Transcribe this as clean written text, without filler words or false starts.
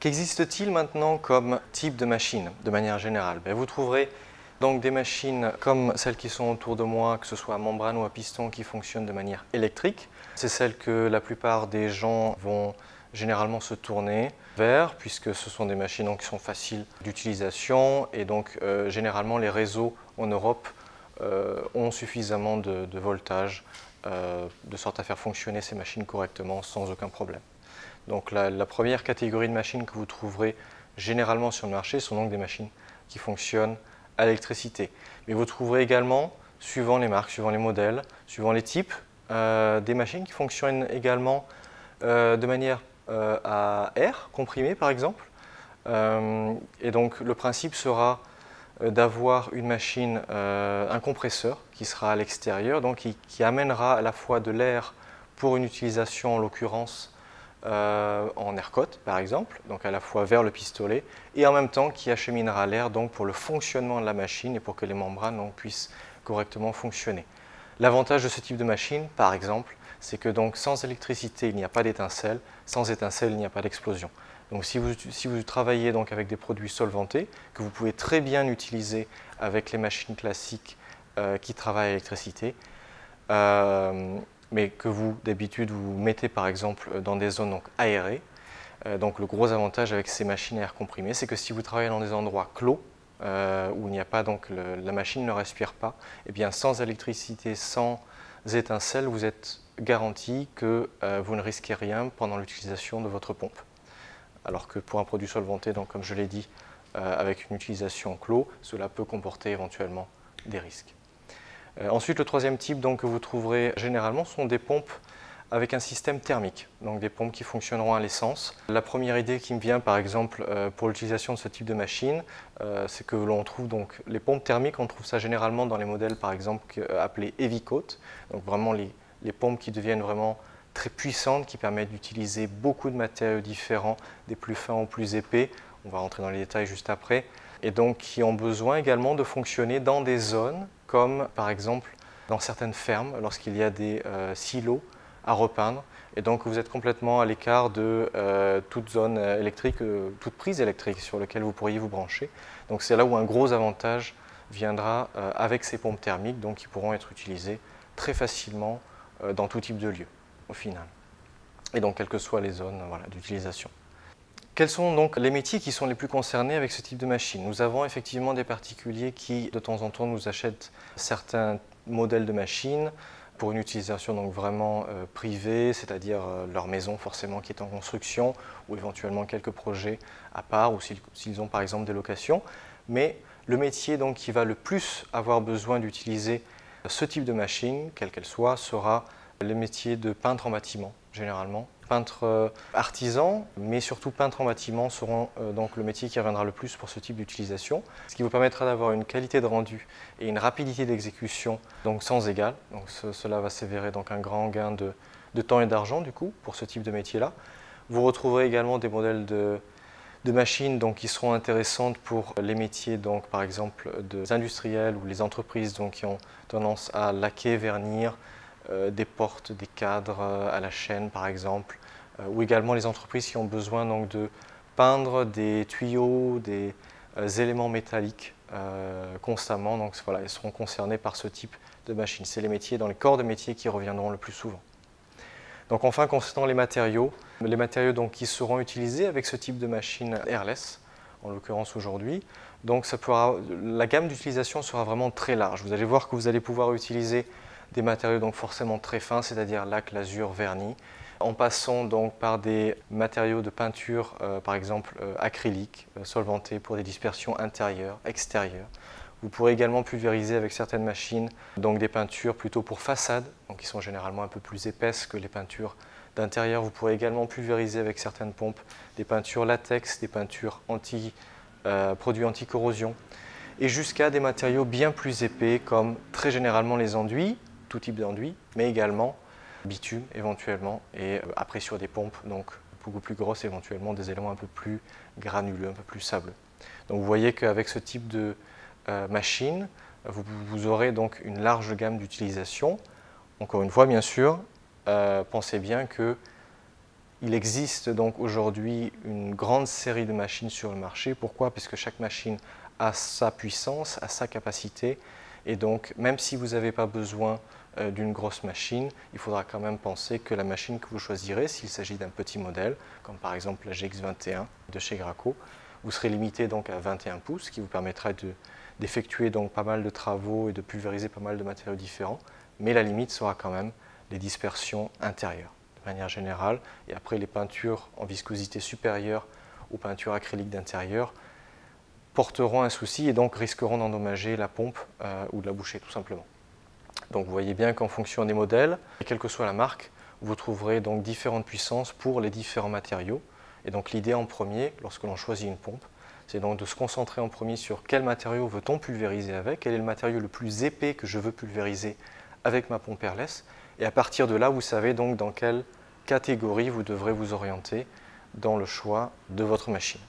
Qu'existe-t-il maintenant comme type de machine, de manière générale? Vous trouverez donc des machines comme celles qui sont autour de moi, que ce soit à membrane ou à piston, qui fonctionnent de manière électrique. C'est celle que la plupart des gens vont généralement se tourner vers, puisque ce sont des machines donc, qui sont faciles d'utilisation et donc généralement les réseaux en Europe ont suffisamment de voltage de sorte à faire fonctionner ces machines correctement sans aucun problème. Donc la première catégorie de machines que vous trouverez généralement sur le marché sont donc des machines qui fonctionnent à l'électricité. Mais vous trouverez également, suivant les marques, suivant les modèles, suivant les types, des machines qui fonctionnent également de manière à air comprimé par exemple. Et donc le principe sera d'avoir une machine, un compresseur qui sera à l'extérieur, donc qui amènera à la fois de l'air pour une utilisation en l'occurrence en air cote par exemple, donc à la fois vers le pistolet, et en même temps qui acheminera l'air donc pour le fonctionnement de la machine et pour que les membranes donc, puissent correctement fonctionner. L'avantage de ce type de machine, par exemple, c'est que donc sans électricité il n'y a pas d'étincelle, sans étincelle il n'y a pas d'explosion. Donc si vous travaillez donc avec des produits solventés, que vous pouvez très bien utiliser avec les machines classiques qui travaillent à l'électricité, mais que vous, d'habitude, vous mettez par exemple dans des zones donc, aérées. Donc le gros avantage avec ces machines à air comprimé, c'est que si vous travaillez dans des endroits clos, où il n'y a pas, donc la machine ne respire pas, et bien sans électricité, sans étincelles, vous êtes garanti que vous ne risquez rien pendant l'utilisation de votre pompe. Alors que pour un produit solventé, donc, comme je l'ai dit, avec une utilisation clos, cela peut comporter éventuellement des risques. Ensuite, le troisième type donc, que vous trouverez généralement sont des pompes avec un système thermique, donc des pompes qui fonctionneront à l'essence. La première idée qui me vient par exemple pour l'utilisation de ce type de machine, c'est que l'on trouve donc les pompes thermiques, on trouve ça généralement dans les modèles par exemple appelés Heavy Coat, donc vraiment les pompes qui deviennent vraiment très puissantes, qui permettent d'utiliser beaucoup de matériaux différents, des plus fins aux plus épais, on va rentrer dans les détails juste après, et donc qui ont besoin également de fonctionner dans des zones comme par exemple dans certaines fermes, lorsqu'il y a des silos à repeindre, et donc vous êtes complètement à l'écart de toute zone électrique, toute prise électrique sur laquelle vous pourriez vous brancher. Donc c'est là où un gros avantage viendra avec ces pompes thermiques, donc qui pourront être utilisées très facilement dans tout type de lieu au final, et donc quelles que soient les zones d'utilisation. Quels sont donc les métiers qui sont les plus concernés avec ce type de machine? Nous avons effectivement des particuliers qui de temps en temps nous achètent certains modèles de machines pour une utilisation donc vraiment privée, c'est-à-dire leur maison forcément qui est en construction, ou éventuellement quelques projets à part, ou s'ils ont par exemple des locations. Mais le métier donc, qui va le plus avoir besoin d'utiliser ce type de machine, quelle qu'elle soit, sera le métier de peintre en bâtiment, généralement. Peintres artisans, mais surtout peintres en bâtiment seront donc le métier qui reviendra le plus pour ce type d'utilisation, ce qui vous permettra d'avoir une qualité de rendu et une rapidité d'exécution donc sans égal. Donc cela va s'avérer donc un grand gain de temps et d'argent du coup pour ce type de métier-là. Vous retrouverez également des modèles de machines donc, qui seront intéressantes pour les métiers, donc, par exemple des industriels ou les entreprises donc, qui ont tendance à laquer, vernir, des portes, des cadres à la chaîne par exemple, ou également les entreprises qui ont besoin donc, de peindre des tuyaux, des éléments métalliques constamment. Donc voilà, elles seront concernées par ce type de machine. C'est les métiers, dans les corps de métiers qui reviendront le plus souvent. Donc enfin, concernant les matériaux donc, qui seront utilisés avec ce type de machine airless, en l'occurrence aujourd'hui, donc la gamme d'utilisation sera vraiment très large. Vous allez voir que vous allez pouvoir utiliser des matériaux donc forcément très fins, c'est-à-dire lac, lasure, vernis, en passant donc par des matériaux de peinture, par exemple acrylique, solventés pour des dispersions intérieures, extérieures. Vous pourrez également pulvériser avec certaines machines donc des peintures plutôt pour façade, donc qui sont généralement un peu plus épaisses que les peintures d'intérieur. Vous pourrez également pulvériser avec certaines pompes des peintures latex, des peintures produits anti-corrosion, et jusqu'à des matériaux bien plus épais comme très généralement les enduits, tout type d'enduit, mais également bitume éventuellement, et après sur des pompes donc beaucoup plus grosses, éventuellement des éléments un peu plus granuleux, un peu plus sableux. Donc vous voyez qu'avec ce type de machine, vous aurez donc une large gamme d'utilisation. Encore une fois, bien sûr, pensez bien qu'il Il existe donc aujourd'hui une grande série de machines sur le marché. Pourquoi? Parce que chaque machine a sa puissance, a sa capacité. Et donc, même si vous n'avez pas besoin d'une grosse machine, il faudra quand même penser que la machine que vous choisirez, s'il s'agit d'un petit modèle, comme par exemple la GX21 de chez Graco, vous serez limité donc à 21 pouces, ce qui vous permettra d'effectuer donc pas mal de travaux et de pulvériser pas mal de matériaux différents. Mais la limite sera quand même les dispersions intérieures, de manière générale. Et après, les peintures en viscosité supérieure aux peintures acryliques d'intérieur porteront un souci et donc risqueront d'endommager la pompe ou de la boucher tout simplement. Donc vous voyez bien qu'en fonction des modèles, et quelle que soit la marque, vous trouverez donc différentes puissances pour les différents matériaux. Et donc l'idée en premier, lorsque l'on choisit une pompe, c'est donc de se concentrer en premier sur quel matériau veut-on pulvériser avec, quel est le matériau le plus épais que je veux pulvériser avec ma pompe airless. Et à partir de là, vous savez donc dans quelle catégorie vous devrez vous orienter dans le choix de votre machine.